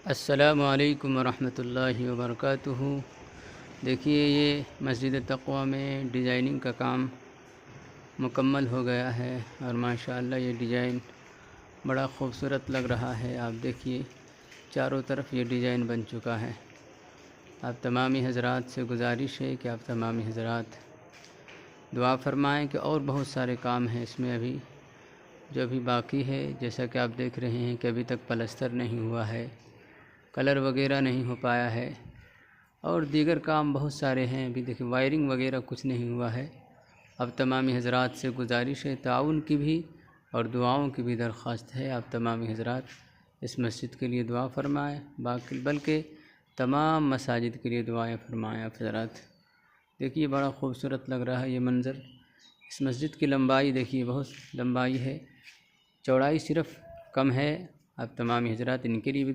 अस्सलामुअलैकुम वरहमतुल्लाहि वबरकातुहू। देखिए, ये मस्जिद तक़वा में डिज़ाइनिंग का काम मुकम्मल हो गया है और माशाअल्लाह ये डिज़ाइन बड़ा ख़ूबसूरत लग रहा है। आप देखिए, चारों तरफ ये डिज़ाइन बन चुका है। आप तमामी हज़रात से गुजारिश है कि आप तमामी हज़रात दुआ फ़रमाएँ कि और बहुत सारे काम हैं इसमें अभी जो अभी बाकी है। जैसा कि आप देख रहे हैं कि अभी तक पलस्तर नहीं हुआ है, कलर वगैरह नहीं हो पाया है और दीगर काम बहुत सारे हैं। अभी देखिए, वायरिंग वगैरह कुछ नहीं हुआ है। अब तमामी हज़रात से गुजारिश है, ताउन की भी और दुआओं की भी दरख्वास्त है। आप तमामी हज़रात इस मस्जिद के लिए दुआ फ़रमाएँ, बल्कि तमाम मसाजिद के लिए दुआएँ फ़रमाएँ। आप हज़रात देखिए, बड़ा ख़ूबसूरत लग रहा है ये मंज़र। इस मस्जिद की लंबाई देखिए, बहुत लंबाई है, चौड़ाई सिर्फ़ कम है। आप तमामी हज़रात इनके लिए भी